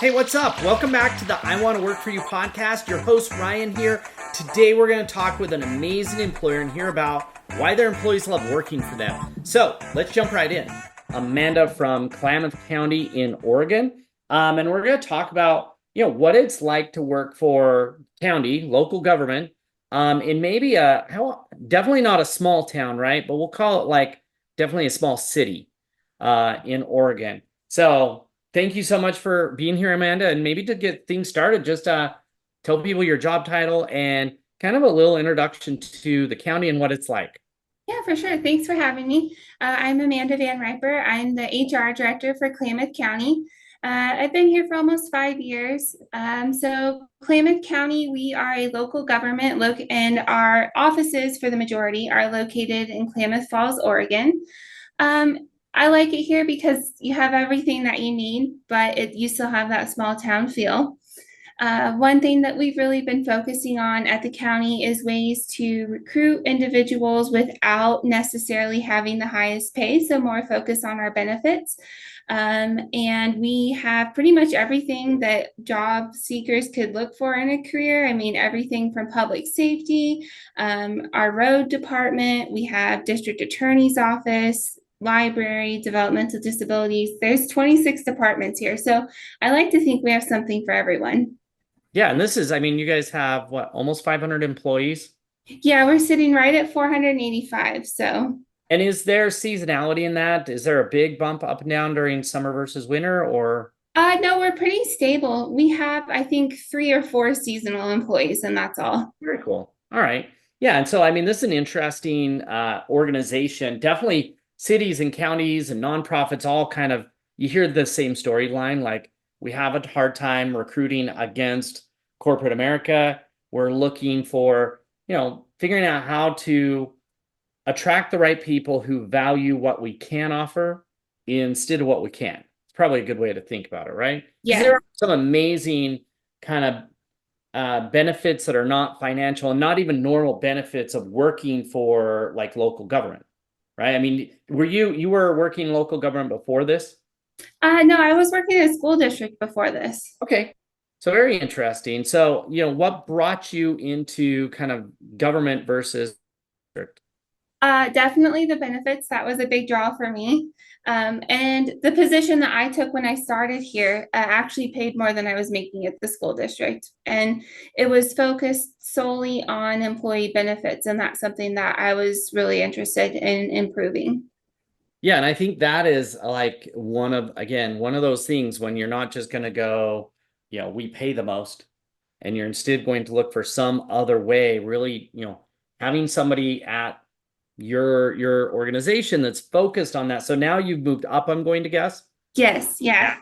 Hey, what's up? Welcome back to the I Want to Work For You podcast. Your host, Ryan, here. Today, we're going to talk with an amazing employer and hear about why their employees love working for them. So let's jump right in. Amanda from Klamath County in Oregon. And we're going to talk about, what it's like to work for county, local government, in maybe definitely not a small town, right? But we'll call it like definitely a small city in Oregon. So thank you so much for being here, Amanda. And maybe to get things started, just tell people your job title and kind of a little introduction to the county and what it's like. Yeah, for sure. Thanks for having me. I'm Amanda Van Riper. I'm the HR director for Klamath County. I've been here for almost 5 years. So Klamath County, we are a local government, and our offices for the majority are located in Klamath Falls, Oregon. I like it here because you have everything that you need, but you still have that small town feel. One thing that we've really been focusing on at the county is ways to recruit individuals without necessarily having the highest pay, so more focus on our benefits. And we have pretty much everything that job seekers could look for in a career. I mean, everything from public safety, our road department, we have district attorney's office, library, developmental disabilities. There's 26 departments here. So I like to think we have something for everyone. Yeah, and you guys have what, almost 500 employees? Yeah, we're sitting right at 485. So, And is there seasonality in that? Is there a big bump up and down during summer versus winter or? no, we're pretty stable. We have, I think, 3 or 4 seasonal employees, and that's all. Very cool. All right. Yeah, and so this is an interesting organization. Definitely cities and counties and nonprofits all kind of, you hear the same storyline, like we have a hard time recruiting against corporate America. We're looking for, figuring out how to attract the right people who value what we can offer instead of what we can. It's probably a good way to think about it, right? Because Yeah. there are some amazing kind of benefits that are not financial and not even normal benefits of working for like local government, right? I mean, you were working local government before this? No, I was working in a school district before this. Okay. So very interesting. So, what brought you into kind of government versus district? Definitely the benefits. That was a big draw for me. And the position that I took when I started here actually paid more than I was making at the school district. And it was focused solely on employee benefits. And that's something that I was really interested in improving. Yeah, and I think that is like one of those things when you're not just going to go, we pay the most, and you're instead going to look for some other way, really, having somebody at your organization that's focused on that. So now you've moved up, I'm going to guess. Yes, yeah.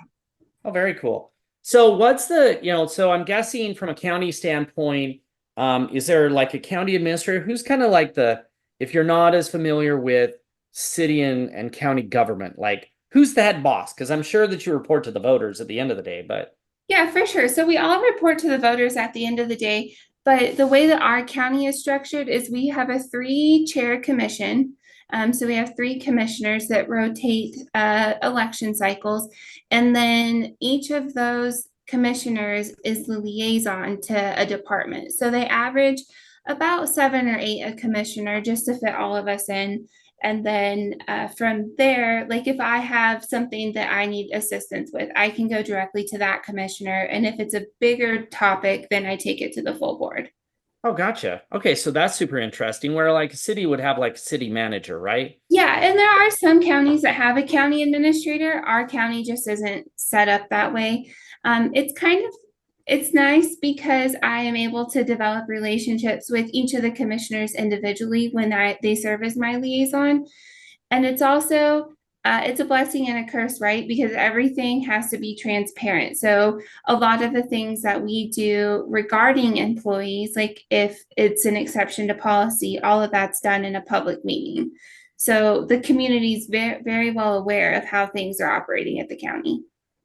Oh, very cool. So what's so I'm guessing from a county standpoint, is there like a county administrator who's kind of like if you're not as familiar with city and county government, like who's the head boss? Because I'm sure that you report to the voters at the end of the day, but Yeah, for sure. So we all report to the voters at the end of the day, but the way that our county is structured is we have a three-chair commission. So we have three commissioners that rotate election cycles, and then each of those commissioners is the liaison to a department. So they average about 7 or 8 a commissioner just to fit all of us in. And then from there, like if I have something that I need assistance with, I can go directly to that commissioner. And if it's a bigger topic, then I take it to the full board. oh, gotcha. Okay, so that's super interesting. Where like a city would have like a city manager, right? Yeah, and there are some counties that have a county administrator. Our county just isn't set up that way. It's kind of it's nice because I am able to develop relationships with each of the commissioners individually when they serve as my liaison. And it's also it's a blessing and a curse, right? Because everything has to be transparent. So a lot of the things that we do regarding employees, like if it's an exception to policy, all of that's done in a public meeting. So the community is very, very well aware of how things are operating at the county.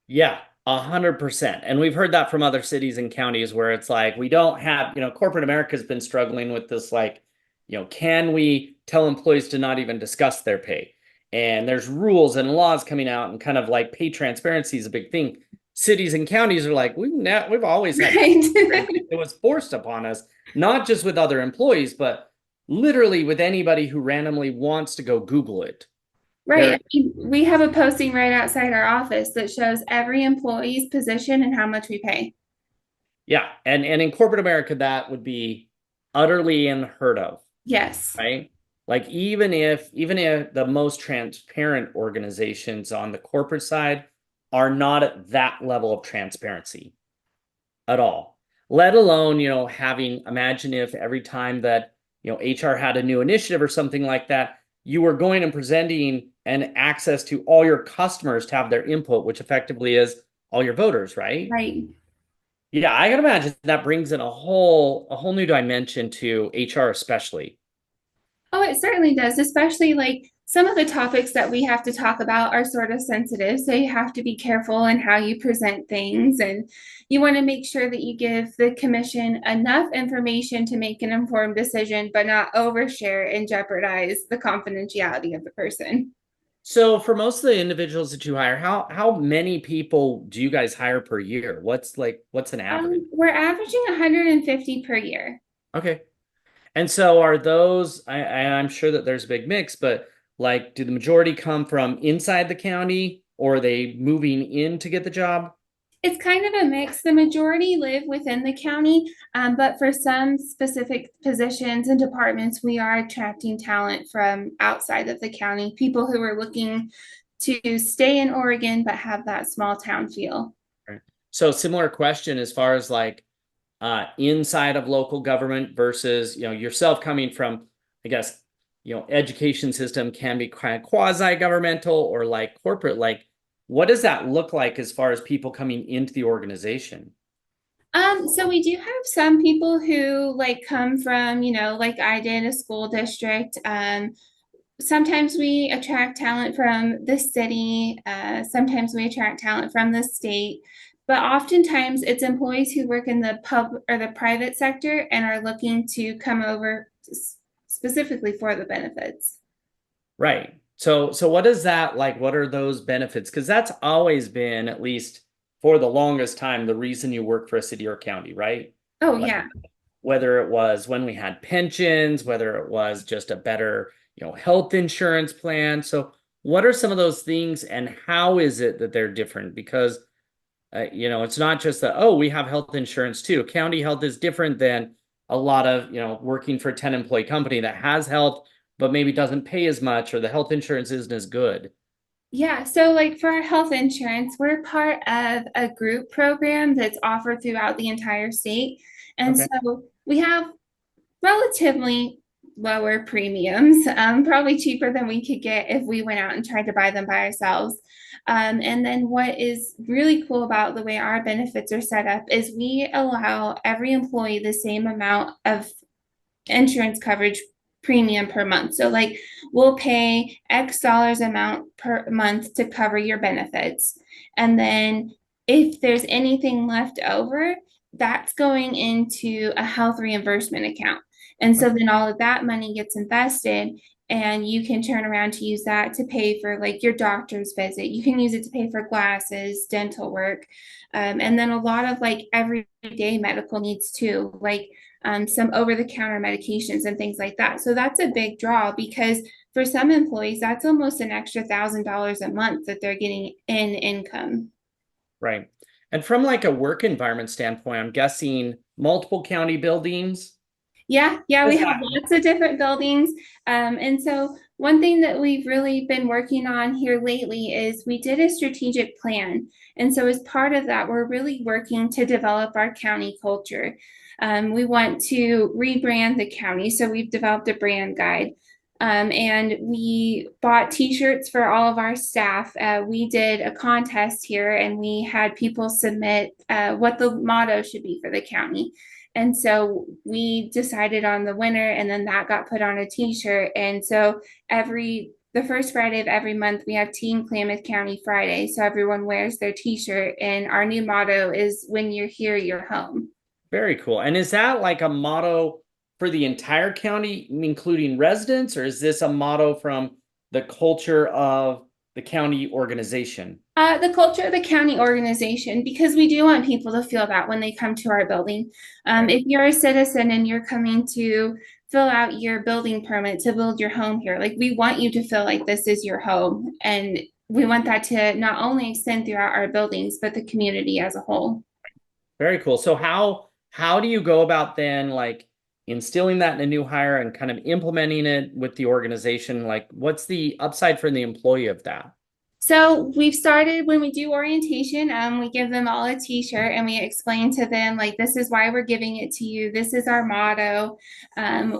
Yeah, 100%. And we've heard that from other cities and counties where it's like we don't have, corporate America's been struggling with this, like, can we tell employees to not even discuss their pay? And there's rules and laws coming out and kind of like pay transparency is a big thing. cities and counties are like, we've always had Right. it was forced upon us, not just with other employees, but literally with anybody who randomly wants to go Google it. Right. There, I mean, we have a posting right outside our office that shows every employee's position and how much we pay. yeah, and in corporate America, that would be utterly unheard of, Yes. right? Like even if the most transparent organizations on the corporate side are not at that level of transparency at all, let alone, having, imagine if every time that, HR had a new initiative or something like that, you were going and presenting and access to all your customers to have their input, which effectively is all your voters, right? Right. Yeah, I can imagine that brings in a whole new dimension to HR, especially. Oh, it certainly does, especially like some of the topics that we have to talk about are sort of sensitive. So you have to be careful in how you present things, and you want to make sure that you give the commission enough information to make an informed decision, but not overshare and jeopardize the confidentiality of the person. So for most of the individuals that you hire, how many people do you guys hire per year? What's an average? We're averaging 150 per year. Okay. And so are those, I'm sure that there's a big mix, but like, do the majority come from inside the county or are they moving in to get the job? It's kind of a mix. The majority live within the county, but for some specific positions and departments, we are attracting talent from outside of the county, people who are looking to stay in Oregon but have that small town feel. Right. So similar question as far as like inside of local government versus, yourself coming from, I guess, education system can be kind of quasi-governmental or like corporate, like what does that look like as far as people coming into the organization? So we do have some people who like come from, like I did, a school district. Sometimes we attract talent from the city, sometimes we attract talent from the state, but oftentimes it's employees who work in the pub or the private sector and are looking to come over specifically for the benefits. Right. So what is that like? What are those benefits? Because that's always been, at least for the longest time, the reason you work for a city or county, right? Oh, Like yeah. whether it was when we had pensions, whether it was just a better, health insurance plan. So what are some of those things and how is it that they're different? Because it's not just that, oh, we have health insurance too. County health is different than a lot of, working for a 10 employee company that has health, but maybe doesn't pay as much or the health insurance isn't as good. Yeah, so like for our health insurance, we're part of a group program that's offered throughout the entire state. And Okay. so we have relatively lower premiums, probably cheaper than we could get if we went out and tried to buy them by ourselves. And then what is really cool about the way our benefits are set up is we allow every employee the same amount of insurance coverage premium per month. So like we'll pay X dollars amount per month to cover your benefits. And then if there's anything left over, that's going into a health reimbursement account. And so then all of that money gets invested and you can turn around to use that to pay for like your doctor's visit. You can use it to pay for glasses, dental work, and then a lot of like everyday medical needs too, like some over the counter medications and things like that. So that's a big draw because for some employees, that's almost an extra $1,000 a month that they're getting in income. Right. And from like a work environment standpoint, I'm guessing multiple county buildings. Yeah, we Does have that lots of different buildings. And so one thing that we've really been working on here lately is we did a strategic plan. And so as part of that, we're really working to develop our county culture. We want to rebrand the county. So we've developed a brand guide. And we bought t-shirts for all of our staff. We did a contest here and we had people submit what the motto should be for the county. And so we decided on the winner, and then that got put on a t-shirt. And so the first Friday of every month, we have Team Klamath County Friday. So everyone wears their t-shirt, and our new motto is "When you're here, you're home." very cool? And is that like a motto for the entire county, including residents, or is this a motto from the culture of the county organization? The culture of the county organization, because we do want people to feel that when they come to our building. Right. If you're a citizen and you're coming to fill out your building permit to build your home here, like we want you to feel like this is your home. And we want that to not only extend throughout our buildings, but the community as a whole. Very cool. So how do you go about then like instilling that in a new hire and kind of implementing it with the organization? Like what's the upside for the employee of that? So we've started when we do orientation, we give them all a t-shirt and we explain to them like this is why we're giving it to you. This is our motto.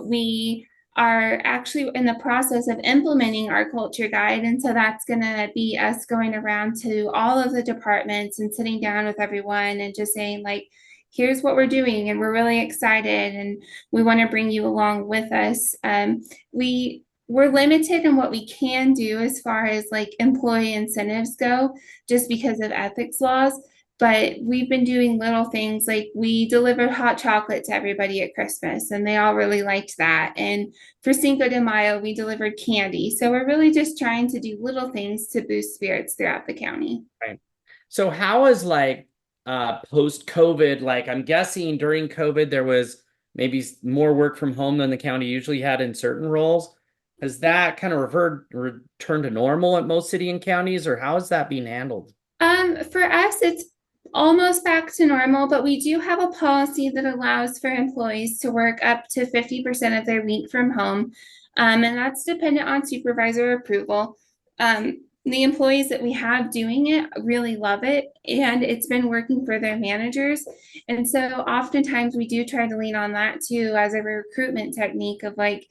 We are actually in the process of implementing our culture guide. And so that's gonna be us going around to all of the departments and sitting down with everyone and just saying like, here's what we're doing and we're really excited and we want to bring you along with us. We're limited in what we can do as far as like employee incentives go, just because of ethics laws. But we've been doing little things like we delivered hot chocolate to everybody at Christmas, and they all really liked that. And for Cinco de Mayo, we delivered candy. So we're really just trying to do little things to boost spirits throughout the county. Right. So how is like post COVID, like I'm guessing during COVID there was maybe more work from home than the county usually had in certain roles. Has that kind of returned to normal at most city and counties, or how is that being handled? For us, it's almost back to normal, but we do have a policy that allows for employees to work up to 50% of their week from home. And that's dependent on supervisor approval. The employees that we have doing it really love it, and it's been working for their managers. And so oftentimes we do try to lean on that too as a recruitment technique of like,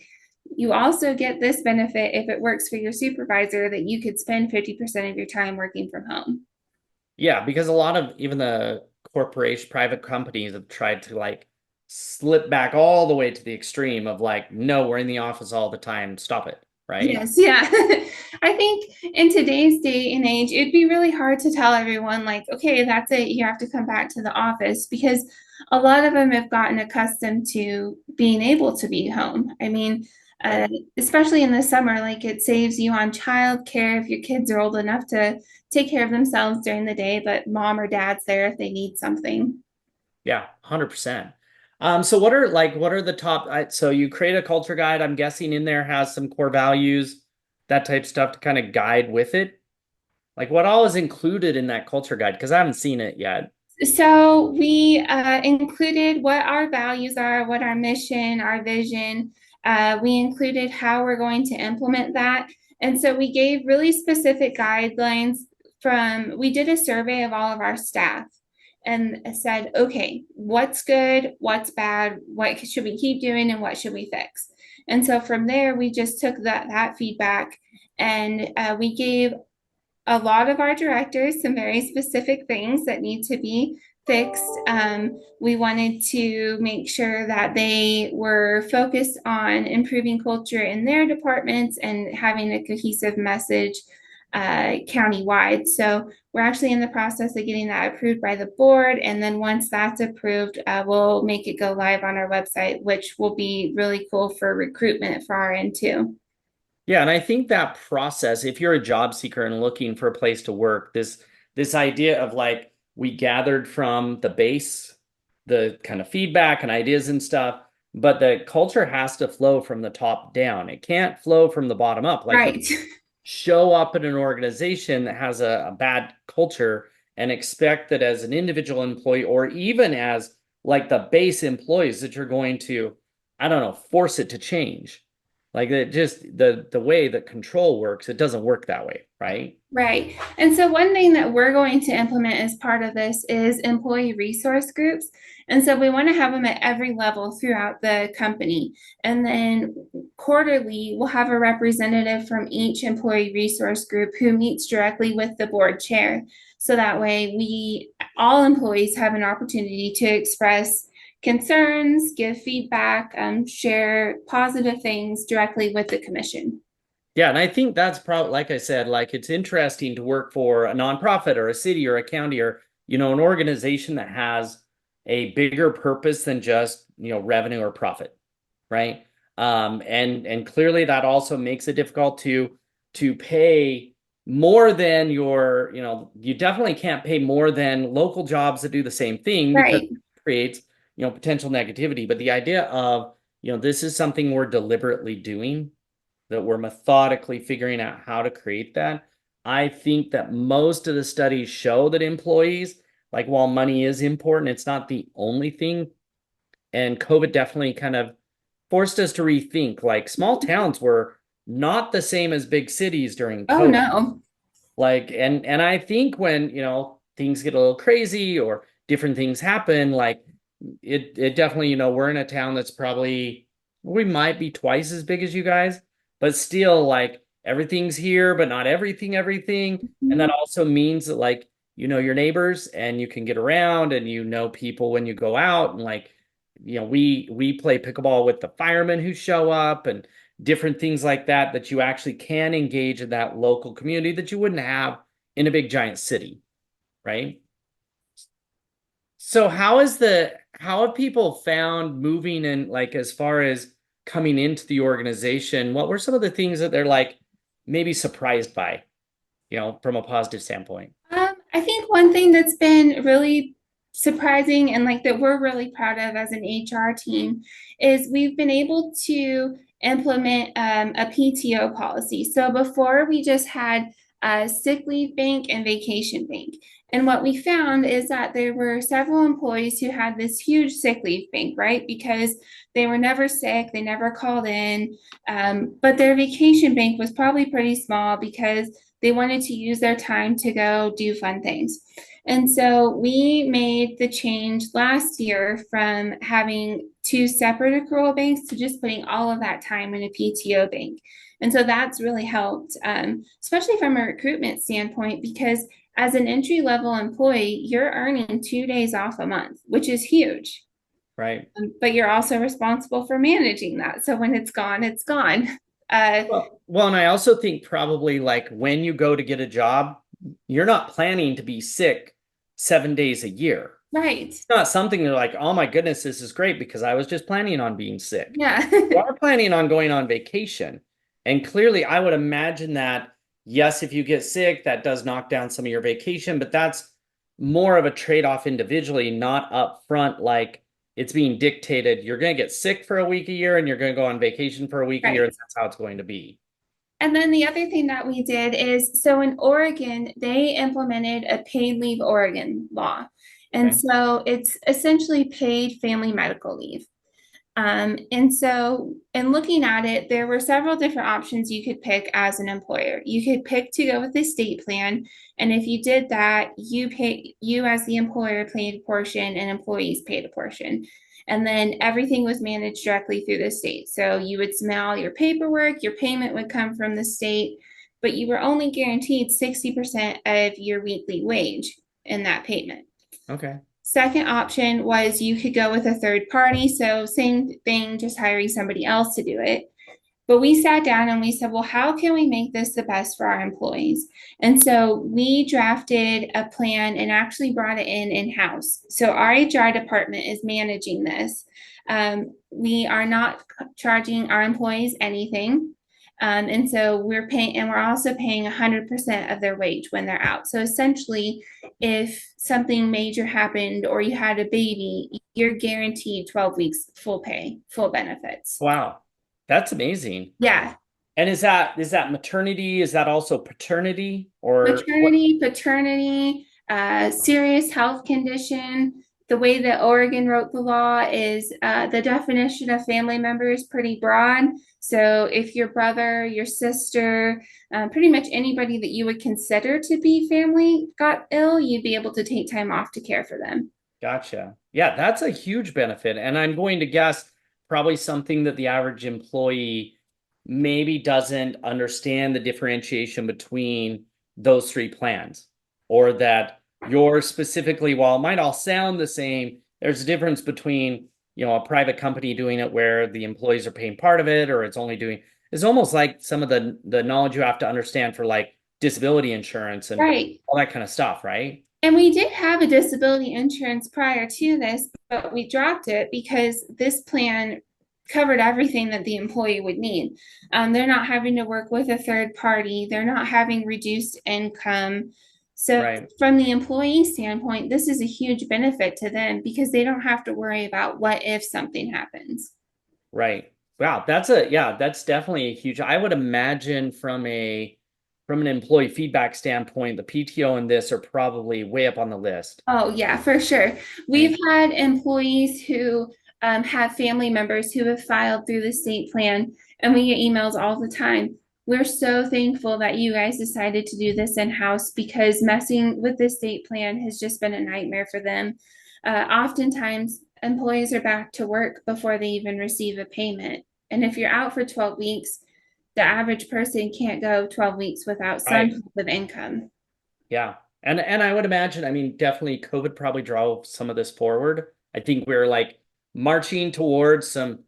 you also get this benefit if it works for your supervisor that you could spend 50% of your time working from home. Yeah, because a lot of even the corporation, private companies have tried to like slip back all the way to the extreme of like, no, we're in the office all the time. Stop it. Right. Yes, yeah. I think in today's day and age, it'd be really hard to tell everyone, like, okay, that's it, you have to come back to the office because a lot of them have gotten accustomed to being able to be home. I mean, uh, Right. especially in the summer, like it saves you on childcare if your kids are old enough to take care of themselves during the day, but mom or dad's there if they need something. Yeah, 100%. So what are the top so you create a culture guide, I'm guessing in there has some core values, that type stuff to kind of guide with it. Like what all is included in that culture guide? Because I haven't seen it yet. So we included what our values are, what our mission, our vision. We included how we're going to implement that. And so we gave really specific guidelines we did a survey of all of our staff and said, okay, what's good, what's bad, what should we keep doing, and what should we fix? And so from there, we just took that feedback and we gave a lot of our directors some very specific things that need to be fixed. We wanted to make sure that they were focused on improving culture in their departments and having a cohesive message countywide. So we're actually in the process of getting that approved by the board. And then once that's approved, we'll make it go live on our website, which will be really cool for recruitment for our end too. Yeah, and I think that process, if you're a job seeker and looking for a place to work, this idea of like we gathered from the base, the kind of feedback and ideas and stuff, but the culture has to flow from the top down. It can't flow from the bottom up. Like you Right. show up in an organization that has a bad culture and expect that as an individual employee or even as like the base employees that you're going to, I don't know, force it to change. Like it just the way that control works, it doesn't work that way, right? Right. And so one thing that we're going to implement as part of this is employee resource groups. And so we want to have them at every level throughout the company. And then quarterly, we'll have a representative from each employee resource group who meets directly with the board chair. So that way all employees have an opportunity to express concerns, give feedback, share positive things directly with the commission. Yeah, and I think that's probably, like I said, like it's interesting to work for a nonprofit or a city or a county or, an organization that has a bigger purpose than just, revenue or profit, right? And clearly that also makes it difficult to pay more than your, you definitely can't pay more than local jobs that do the same thing because Right. it creates, potential negativity. But the idea of, this is something we're deliberately doing, that we're methodically figuring out how to create that. I think that most of the studies show that employees, like while money is important, it's not the only thing. And COVID definitely kind of forced us to rethink. Like small towns were not the same as big cities during Oh, COVID. no. Like, and I think when, things get a little crazy or different things happen, like it definitely, we're in a town that's probably, we might be twice as big as you guys, but still like everything's here, but not everything. And that Mhm. also means that like, your neighbors and you can get around and people when you go out and like, we play pickleball with the firemen who show up and different things like that, that you actually can engage in that local community that you wouldn't have in a big giant city, right? So how have people found moving in, like as far as coming into the organization? What were some of the things that they're like maybe surprised by, from a positive standpoint? I think one thing that's been really surprising and like that we're really proud of as an HR team is we've been able to implement a PTO policy. So before we just had a sick leave bank and vacation bank. And what we found is that there were several employees who had this huge sick leave bank, right? Because they were never sick, they never called in, but their vacation bank was probably pretty small because they wanted to use their time to go do fun things. And so we made the change last year from having two separate accrual banks to just putting all of that time in a PTO bank. And so that's really helped, especially from a recruitment standpoint, because as an entry level employee, you're earning 2 days off a month, which is huge. Right. But you're also responsible for managing that. So when it's gone, it's gone. Uh, Well, and I also think probably like when you go to get a job, you're not planning to be sick 7 days a year. right. It's not something you're like, oh my goodness, this is great because I was just planning on being sick. Yeah. You are planning on going on vacation. And clearly, I would imagine that, yes, if you get sick, that does knock down some of your vacation, but that's more of a trade-off individually, not up front, like it's being dictated. You're going to get sick for a week a year and you're going to go on vacation for a week a year, Right. and that's how it's going to be. And then the other thing that we did is so in Oregon, they implemented a paid leave Oregon law. And Okay. so it's essentially paid family medical leave. And so, in looking at it, there were several different options you could pick as an employer. You could pick to go with the state plan, and if you did that, you as the employer paid a portion, and employees paid a portion. And then everything was managed directly through the state. So you would submit all your paperwork, your payment would come from the state, but you were only guaranteed 60% of your weekly wage in that payment. Okay. Second option was you could go with a third party. So, same thing, just hiring somebody else to do it. But we sat down and we said, well, how can we make this the best for our employees? And so we drafted a plan and actually brought it in house. So, our HR department is managing this. We are not charging our employees anything. And so we're paying, and we're also paying 100% of their wage when they're out. So essentially, if something major happened or you had a baby, you're guaranteed 12 weeks full pay, full benefits. Wow. That's amazing. Yeah. And is that maternity? Is that also paternity or what? Maternity, paternity, serious health condition. The way that Oregon wrote the law is the definition of family member is pretty broad. So if your brother, your sister, pretty much anybody that you would consider to be family got ill, you'd be able to take time off to care for them. Gotcha. Yeah, that's a huge benefit. And I'm going to guess probably something that the average employee maybe doesn't understand the differentiation between those three plans, or that you're specifically, while it might all sound the same, there's a difference between, a private company doing it where the employees are paying part of it, or it's almost like some of the knowledge you have to understand for like disability insurance and Right. all that kind of stuff, right? And we did have a disability insurance prior to this, but we dropped it because this plan covered everything that the employee would need. They're not having to work with a third party. They're not having reduced income. So Right. from the employee standpoint, this is a huge benefit to them because they don't have to worry about what if something happens. Right. Wow, that's definitely a huge. I would imagine from an employee feedback standpoint, the PTO and this are probably way up on the list. Oh, yeah, for sure. We've Right. had employees who have family members who have filed through the state plan, and we get emails all the time. We're so thankful that you guys decided to do this in-house because messing with the state plan has just been a nightmare for them. Oftentimes, employees are back to work before they even receive a payment. And if you're out for 12 weeks, the average person can't go 12 weeks without some Right. type of income. Yeah. And I would imagine, I mean, definitely COVID probably drove some of this forward. I think we're like marching towards some,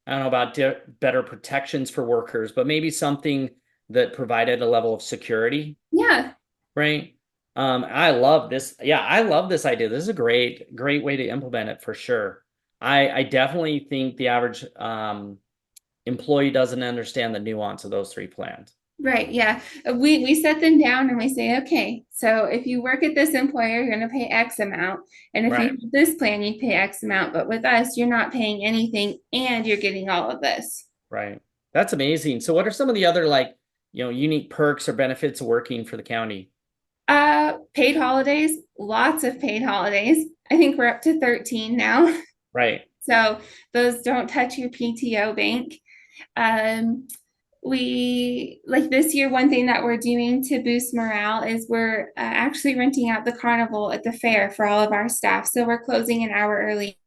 I don't know about better protections for workers, but maybe something that provided a level of security, Yeah. right? I love this. Yeah, I love this idea. This is a great way to implement it for sure. I definitely think the average employee doesn't understand the nuance of those three plans. Right, yeah. We set them down and we say, okay, so if you work at this employer, you're gonna pay X amount. And if you Right. have this plan, you pay X amount, but with us, you're not paying anything and you're getting all of this. Right. That's amazing. So what are some of the other like, unique perks or benefits of working for the county? Paid holidays, lots of paid holidays. I think we're up to 13 now. Right. So those don't touch your PTO bank. Um, we like this year, one thing that we're doing to boost morale is we're actually renting out the carnival at the fair for all of our staff. So we're closing an hour early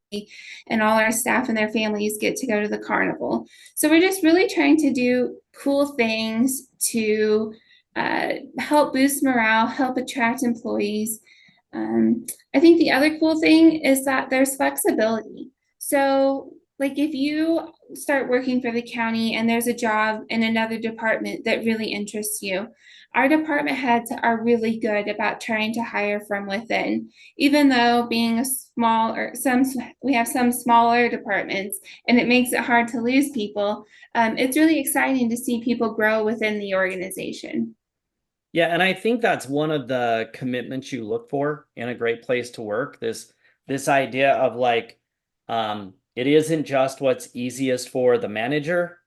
and all our staff and their families get to go to the carnival. So we're just really trying to do cool things to help boost morale, help attract employees. I think the other cool thing is that there's flexibility. So, like if you start working for the county and there's a job in another department that really interests you, our department heads are really good about trying to hire from within. Even though being a small or some we have some smaller departments and it makes it hard to lose people, it's really exciting to see people grow within the organization. Yeah, and I think that's one of the commitments you look for in a great place to work. This idea of like it isn't just what's easiest for the manager,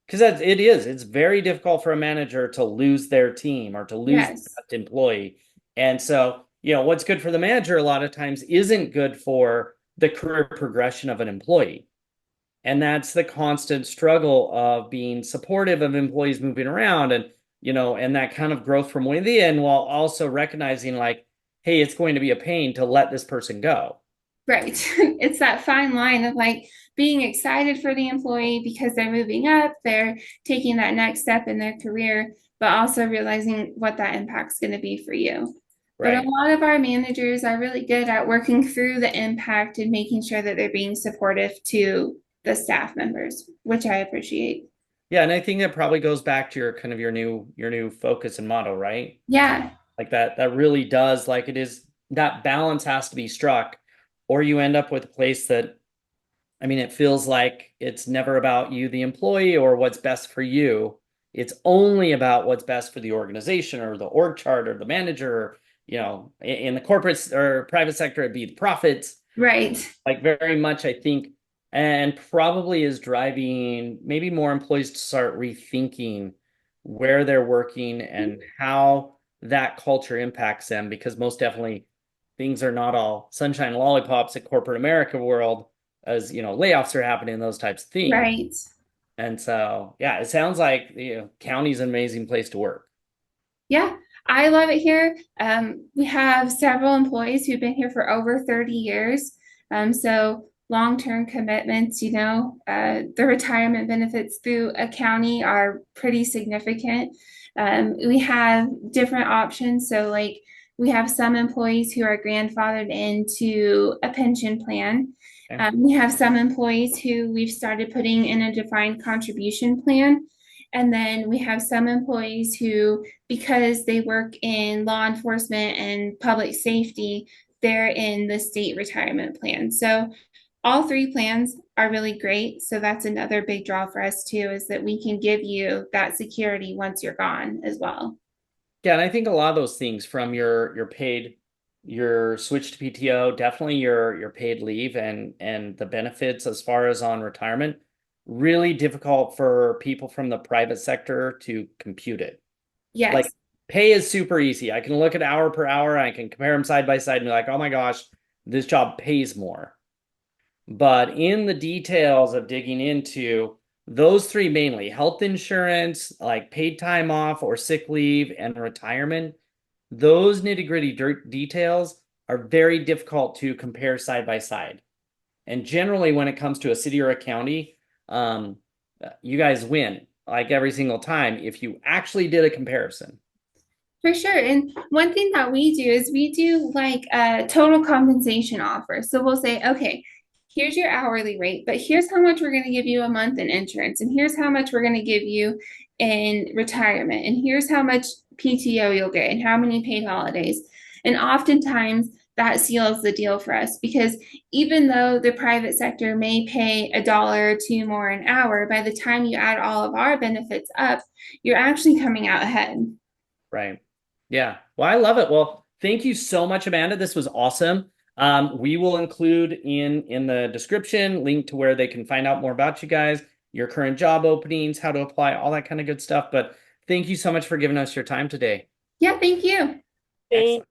because it is. It's very difficult for a manager to lose their team or to lose the Yes. best employee. And so, what's good for the manager a lot of times isn't good for the career progression of an employee. And that's the constant struggle of being supportive of employees moving around and that kind of growth from within while also recognizing like, hey, it's going to be a pain to let this person go. Right. It's that fine line of like being excited for the employee because they're moving up, they're taking that next step in their career, but also realizing what that impact's going to be for you. But a Right. lot of our managers are really good at working through the impact and making sure that they're being supportive to the staff members, which I appreciate. Yeah, and I think that probably goes back to your kind of your new focus and motto, right? Yeah, Like that really does like it is that balance has to be struck, or you end up with a place that I mean, it feels like it's never about you, the employee, or what's best for you. It's only about what's best for the organization or the org chart or the manager, or, in the corporate or private sector, it'd be the profits. right. Like very much, I think, and probably is driving maybe more employees to start rethinking where they're working and how that culture impacts them, because most definitely things are not all sunshine and lollipops at corporate America world, as layoffs are happening, those types of things. Right. And so, yeah, it sounds like county's an amazing place to work. Yeah, I love it here. We have several employees who've been here for over 30 years. So long-term commitments, the retirement benefits through a county are pretty significant. We have different options. So like we have some employees who are grandfathered into a pension plan. Okay. We have some employees who we've started putting in a defined contribution plan. And then we have some employees who, because they work in law enforcement and public safety, they're in the state retirement plan. So all three plans are really great. So that's another big draw for us too, is that we can give you that security once you're gone as well. Yeah, and I think a lot of those things from your paid, your switch to PTO, definitely your paid leave and the benefits as far as on retirement, really difficult for people from the private sector to compute it. Like Yes. pay is super easy. I can look at hour per hour, I can compare them side by side and be like, oh my gosh, this job pays more. But in the details of digging into those three mainly, health insurance, like paid time off or sick leave, and retirement, those nitty-gritty details are very difficult to compare side by side. And generally, when it comes to a city or a county, you guys win like every single time if you actually did a comparison. For sure. And one thing that we do is we do like a total compensation offer. So we'll say, okay, here's your hourly rate, but here's how much we're going to give you a month in insurance, and here's how much we're going to give you in retirement, and here's how much PTO you'll get, and how many paid holidays. And oftentimes that seals the deal for us, because even though the private sector may pay $1 or $2 more an hour, by the time you add all of our benefits up, you're actually coming out ahead. Right. Yeah. Well, I love it. Well, thank you so much, Amanda. This was awesome. We will include in the description link to where they can find out more about you guys, your current job openings, how to apply, all that kind of good stuff. But thank you so much for giving us your time today. Yeah, thank you. Excellent.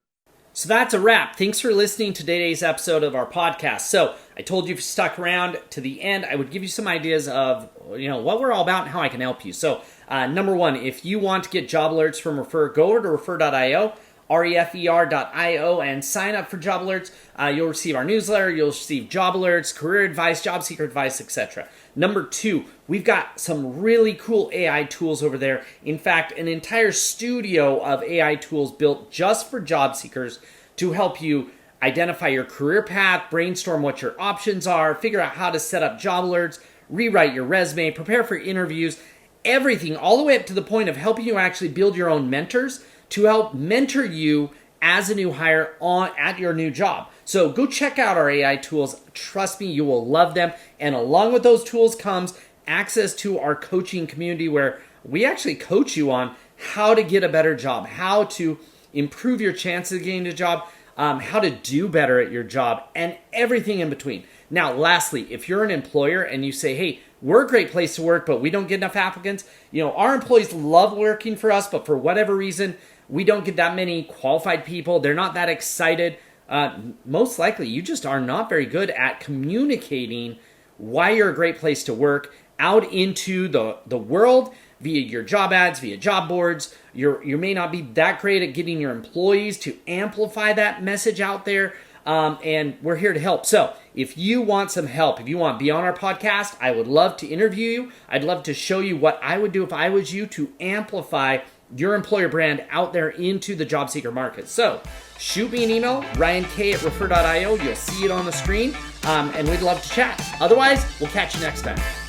So that's a wrap. Thanks for listening to today's episode of our podcast. So I told you if you stuck around to the end, I would give you some ideas of what we're all about and how I can help you. So number one, if you want to get job alerts from Refer, go over to Refer.io, Refer.io, and sign up for job alerts. You'll receive our newsletter, you'll receive job alerts, career advice, job seeker advice, etc. Number two, we've got some really cool AI tools over there. In fact, an entire studio of AI tools built just for job seekers to help you identify your career path, brainstorm what your options are, figure out how to set up job alerts, rewrite your resume, prepare for interviews, everything, all the way up to the point of helping you actually build your own mentors to help mentor you as a new hire at your new job. So go check out our AI tools. Trust me, you will love them. And along with those tools comes access to our coaching community, where we actually coach you on how to get a better job, how to improve your chances of getting a job, how to do better at your job, and everything in between. Now, lastly, if you're an employer and you say, hey, we're a great place to work, but we don't get enough applicants, our employees love working for us, but for whatever reason, we don't get that many qualified people. They're not that excited. Most likely, you just are not very good at communicating why you're a great place to work out into the world via your job ads, via job boards. You may not be that great at getting your employees to amplify that message out there. And we're here to help. So if you want some help, if you want to be on our podcast, I would love to interview you. I'd love to show you what I would do if I was you to amplify your employer brand out there into the job seeker market. So shoot me an email, ryank@refer.io. You'll see it on the screen, and we'd love to chat. Otherwise, we'll catch you next time.